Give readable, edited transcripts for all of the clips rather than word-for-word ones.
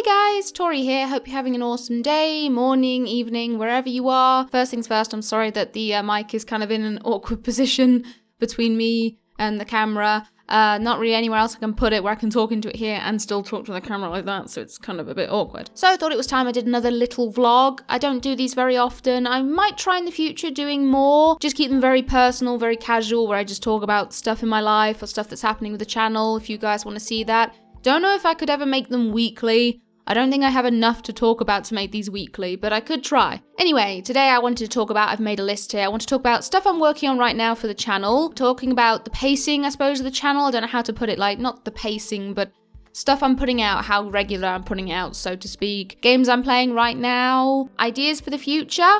guys, Tori here. Hope you're having an awesome day, morning, evening, wherever you are. First things first, I'm sorry that the mic is kind of in an awkward position between me and the camera. Not really anywhere else I can put it where I can talk into it here and still talk to the camera like that, so it's kind of a bit awkward. So I thought it was time I did another little vlog. I don't do these very often. I might try in the future doing more. Just keep them very personal, very casual, where I just talk about stuff in my life or stuff that's happening with the channel, if you guys want to see that. Don't know if I could ever make them weekly. I don't think I have enough to talk about to make these weekly, but I could try. Anyway, today I wanted to talk about, I've made a list here, I want to talk about stuff I'm working on right now for the channel, talking about the pacing, I suppose, of the channel. I don't know how to put it, like, not the pacing, but stuff I'm putting out, how regular I'm putting out, so to speak. Games I'm playing right now, ideas for the future,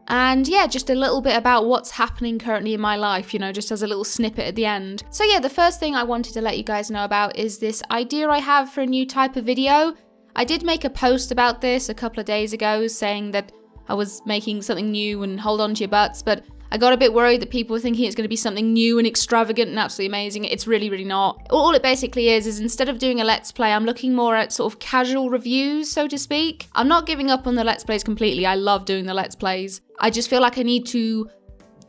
and yeah, just a little bit about what's happening currently in my life, you know, just as a little snippet at the end. So yeah, the first thing I wanted to let you guys know about is this idea I have for a new type of video. I did make a post about this a couple of days ago saying that I was making something new and hold on to your butts, but I got a bit worried that people were thinking it's going to be something new and extravagant and absolutely amazing. It's really, really not. All it basically is instead of doing a Let's Play, I'm looking more at sort of casual reviews, so to speak. I'm not giving up on the Let's Plays completely. I love doing the Let's Plays. I just feel like I need to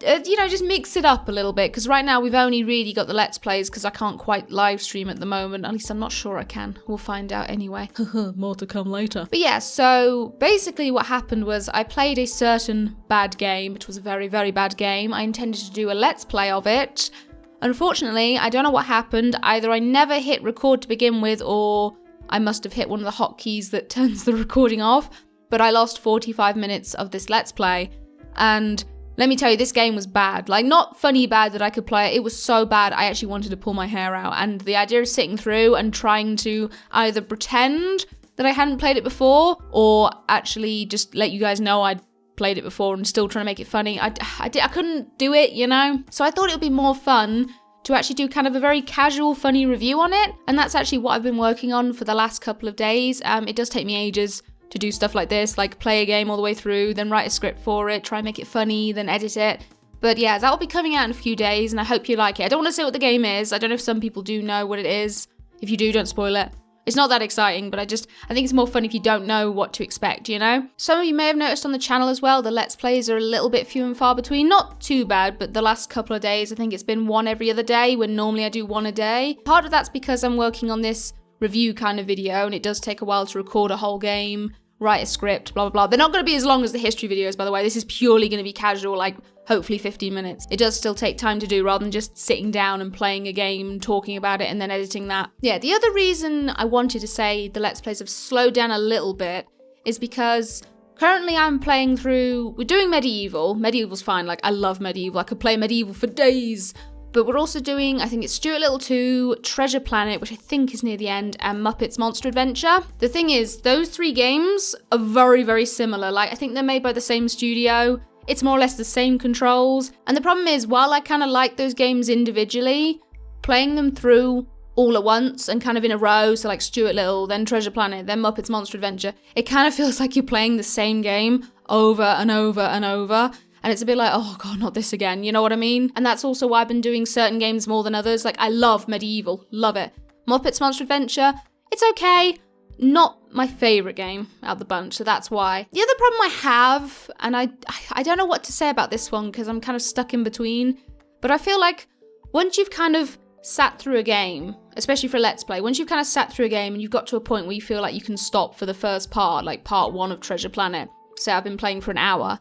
just mix it up a little bit, because right now we've only really got the Let's Plays because I can't quite live stream at the moment. At least I'm not sure I can. We'll find out anyway. More to come later. But yeah, so basically what happened was I played a certain bad game. It was a very, very bad game. I intended to do a Let's Play of it. Unfortunately, I don't know what happened. Either I never hit record to begin with, or I must have hit one of the hotkeys that turns the recording off, but I lost 45 minutes of this Let's Play. And let me tell you, this game was bad. Like, not funny bad that I could play it. It was so bad, I actually wanted to pull my hair out. And the idea of sitting through and trying to either pretend that I hadn't played it before, or actually just let you guys know I'd played it before and still trying to make it funny, I couldn't do it, you know? So I thought it would be more fun to actually do kind of a very casual, funny review on it. And that's actually what I've been working on for the last couple of days. It does take me ages to do stuff like this, like play a game all the way through, then write a script for it, try and make it funny, then edit it. But yeah, that will be coming out in a few days, and I hope you like it. I don't want to say what the game is. I don't know if some people do know what it is. If you do, don't spoil it. It's not that exciting, but I think it's more fun if you don't know what to expect, you know? Some of you may have noticed on the channel as well, the Let's Plays are a little bit few and far between. Not too bad, but the last couple of days, I think it's been one every other day, when normally I do one a day. Part of that's because I'm working on this review kind of video, and it does take a while to record a whole game, write a script, blah, blah, blah. They're not going to be as long as the history videos, by the way. This is purely going to be casual, like hopefully 15 minutes. It does still take time to do, rather than just sitting down and playing a game, talking about it, and then editing that. Yeah, the other reason I wanted to say the Let's Plays have slowed down a little bit is because currently I'm playing through, we're doing Medieval. Medieval's fine, like I love Medieval. I could play Medieval for days. But we're also doing, I think it's Stuart Little 2, Treasure Planet, which I think is near the end, and Muppets Monster Adventure. The thing is, those three games are very, very similar. Like, I think they're made by the same studio. It's more or less the same controls. And the problem is, while I kind of like those games individually, playing them through all at once and kind of in a row, so like Stuart Little, then Treasure Planet, then Muppets Monster Adventure, it kind of feels like you're playing the same game over and over and over. And it's a bit like, oh god, not this again, you know what I mean? And that's also why I've been doing certain games more than others. Like, I love Medieval, love it. Muppets Monster Adventure, it's okay. Not my favourite game out of the bunch, so that's why. The other problem I have, and I don't know what to say about this one because I'm kind of stuck in between, but I feel like once you've kind of sat through a game, especially for a Let's Play, once you've kind of sat through a game and you've got to a point where you feel like you can stop for the first part, like part 1 of Treasure Planet, say I've been playing for an hour,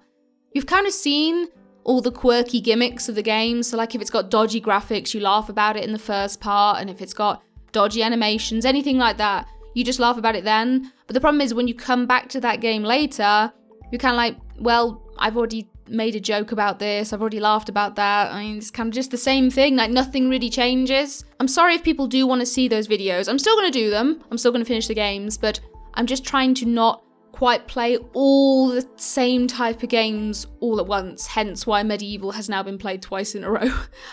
you've kind of seen all the quirky gimmicks of the game. So like if it's got dodgy graphics, you laugh about it in the first part. And if it's got dodgy animations, anything like that, you just laugh about it then. But the problem is when you come back to that game later, you're kind of like, well, I've already made a joke about this. I've already laughed about that. I mean, it's kind of just the same thing. Like nothing really changes. I'm sorry if people do want to see those videos. I'm still going to do them. I'm still going to finish the games, but I'm just trying to not quite play all the same type of games all at once, hence why Medieval has now been played twice in a row.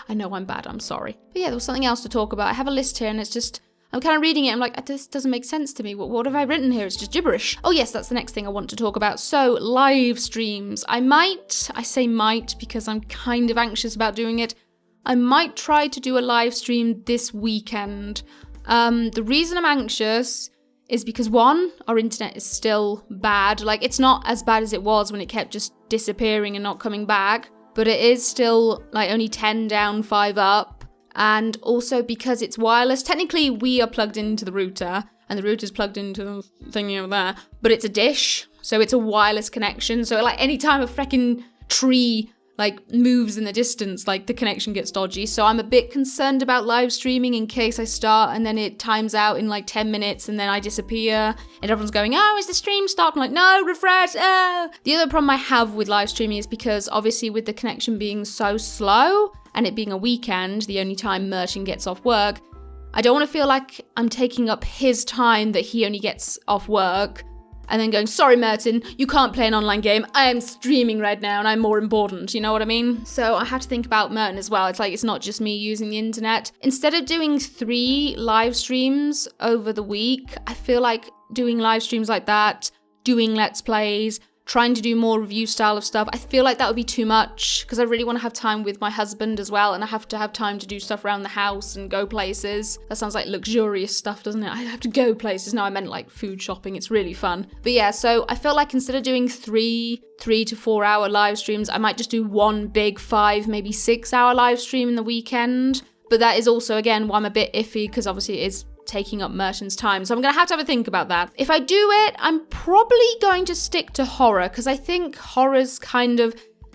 I know I'm bad, I'm sorry. But yeah, there was something else to talk about. I have a list here and it's just, I'm kind of reading it, I'm like, this doesn't make sense to me. What have I written here? It's just gibberish. Oh yes, that's the next thing I want to talk about. So, live streams. I say might because I'm kind of anxious about doing it. I might try to do a live stream this weekend. The reason I'm anxious is because one, our internet is still bad. Like, it's not as bad as it was when it kept just disappearing and not coming back, but it is still like only 10 down, 5 up. And also because it's wireless, technically we are plugged into the router and the router's plugged into the thingy over there, but it's a dish, so it's a wireless connection. So like anytime a freaking tree like moves in the distance, like the connection gets dodgy. So I'm a bit concerned about live streaming in case I start and then it times out in like 10 minutes and then I disappear and everyone's going, oh, is the stream stopped? I'm like, no, refresh. The other problem I have with live streaming is because obviously with the connection being so slow and it being a weekend, the only time Merchant gets off work, I don't want to feel like I'm taking up his time that he only gets off work and then going, sorry, Merton, you can't play an online game. I am streaming right now and I'm more important. You know what I mean? So I have to think about Merton as well. It's like, it's not just me using the internet. Instead of doing 3 live streams over the week, I feel like doing live streams like that, doing Let's Plays, trying to do more review style of stuff, I feel like that would be too much because I really want to have time with my husband as well, and I have to have time to do stuff around the house and go places. That sounds like luxurious stuff, doesn't it? I have to go places. No, I meant like food shopping. It's really fun. But yeah, so I felt like instead of doing 3 to 4 hour live streams, I might just do one big 5, maybe 6 hour live stream in the weekend. But that is also, again, why I'm a bit iffy because obviously it is taking up Merton's time. So I'm going to have a think about that. If I do it, I'm probably going to stick to horror because I think horror's kind of,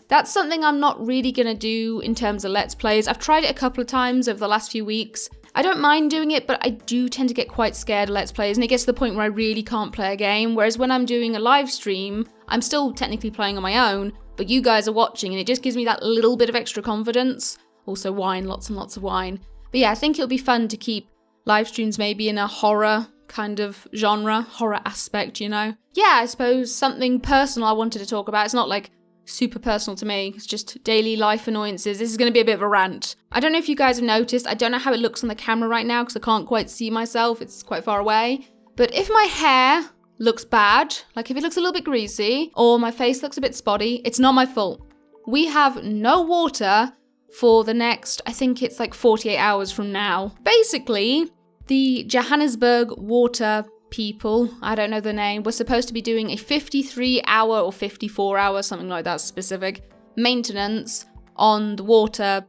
that's something I'm not really going to do in terms of Let's Plays. I've tried it a couple of times over the last few weeks. I don't mind doing it, but I do tend to get quite scared of Let's Plays and it gets to the point where I really can't play a game. Whereas when I'm doing a live stream, I'm still technically playing on my own, but you guys are watching and it just gives me that little bit of extra confidence. Also wine, lots and lots of wine. But yeah, I think it'll be fun to keep live streams maybe in a horror kind of genre, horror aspect, you know? Yeah, I suppose something personal I wanted to talk about. It's not like super personal to me. It's just daily life annoyances. This is going to be a bit of a rant. I don't know if you guys have noticed. I don't know how it looks on the camera right now because I can't quite see myself. It's quite far away. But if my hair looks bad, like if it looks a little bit greasy or my face looks a bit spotty, it's not my fault. We have no water for the next, I think it's like 48 hours from now. Basically, the Johannesburg water people, I don't know the name, were supposed to be doing a 53-hour or 54-hour, something like that specific, maintenance on the water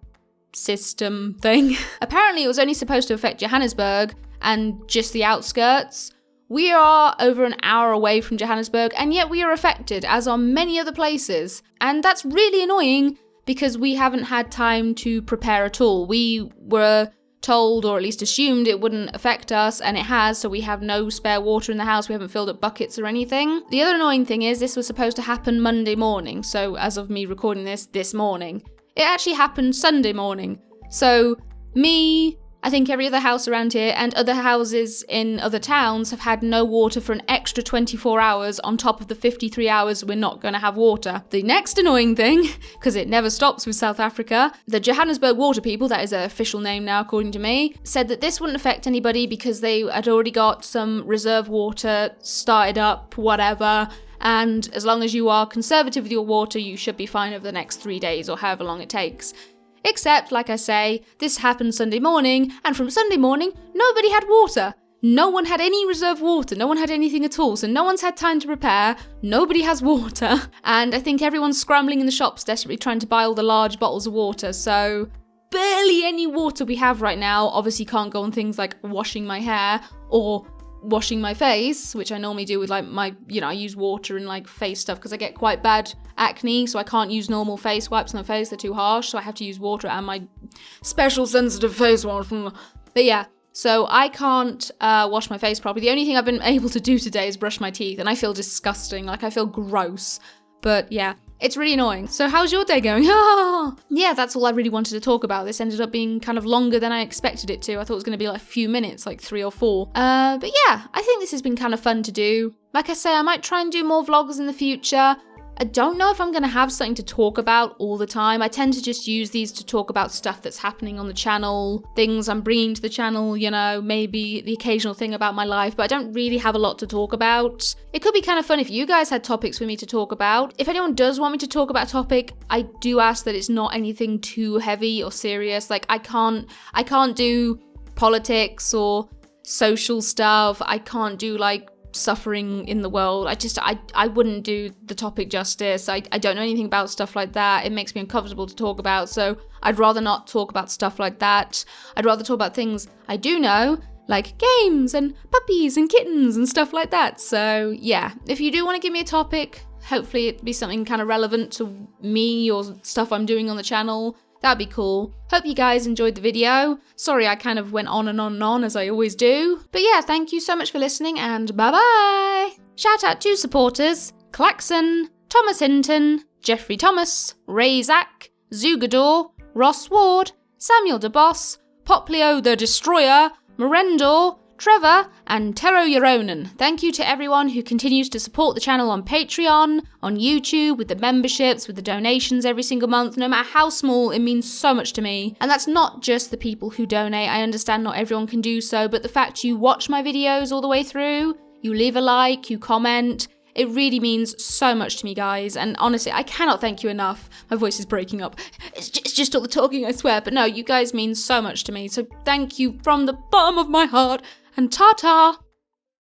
system thing. Apparently, it was only supposed to affect Johannesburg and just the outskirts. We are over an hour away from Johannesburg, and yet we are affected, as are many other places. And that's really annoying because we haven't had time to prepare at all. We were told, or at least assumed, it wouldn't affect us, and it has, so we have no spare water in the house. We haven't filled up buckets or anything. The other annoying thing is this was supposed to happen Monday morning, so as of me recording this morning. It actually happened Sunday morning. So me, I think every other house around here and other houses in other towns have had no water for an extra 24 hours on top of the 53 hours we're not going to have water. The next annoying thing, because it never stops with South Africa, the Johannesburg water people, that is an official name now according to me, said that this wouldn't affect anybody because they had already got some reserve water started up, whatever, and as long as you are conservative with your water, you should be fine over the next 3 days or however long it takes. Except, like I say, this happened Sunday morning, and from Sunday morning, nobody had water. No one had any reserve water, no one had anything at all, so no one's had time to prepare, nobody has water, and I think everyone's scrambling in the shops desperately trying to buy all the large bottles of water, so barely any water we have right now. Obviously can't go on things like washing my hair or washing my face, which I normally do with like my, I use water and like face stuff because I get quite bad acne, so I can't use normal face wipes on my face, they're too harsh, so I have to use water and my special sensitive face wash. But yeah, so I can't wash my face properly. The only thing I've been able to do today is brush my teeth, and I feel disgusting, like I feel gross. But yeah, it's really annoying. So how's your day going? Yeah, that's all I really wanted to talk about. This ended up being kind of longer than I expected it to. I thought it was going to be like a few minutes, like 3 or 4. But yeah, I think this has been kind of fun to do. Like I say, I might try and do more vlogs in the future. I don't know if I'm going to have something to talk about all the time. I tend to just use these to talk about stuff that's happening on the channel, things I'm bringing to the channel, maybe the occasional thing about my life, but I don't really have a lot to talk about. It could be kind of fun if you guys had topics for me to talk about. If anyone does want me to talk about a topic, I do ask that it's not anything too heavy or serious. Like I can't do politics or social stuff. I can't do like suffering in the world. I wouldn't do the topic justice. I don't know anything about stuff like that. It makes me uncomfortable to talk about, so I'd rather not talk about stuff like that. I'd rather talk about things I do know, like games and puppies and kittens and stuff like that. So yeah, if you do want to give me a topic, hopefully it'd be something kind of relevant to me or stuff I'm doing on the channel. That'd be cool. Hope you guys enjoyed the video. Sorry I kind of went on and on and on as I always do. But yeah, thank you so much for listening and bye-bye! Shout out to supporters: Klaxon, Thomas Hinton, Jeffrey Thomas, Ray Zach, Zugador, Ross Ward, Samuel DeBoss, Poplio the Destroyer, Merendor, Trevor, and Tero Euronen. Thank you to everyone who continues to support the channel on Patreon, on YouTube, with the memberships, with the donations every single month. No matter how small, it means so much to me. And that's not just the people who donate. I understand not everyone can do so, but the fact you watch my videos all the way through, you leave a like, you comment, it really means so much to me, guys. And honestly, I cannot thank you enough. My voice is breaking up. It's just all the talking, I swear. But no, you guys mean so much to me. So thank you from the bottom of my heart. And ta-ta!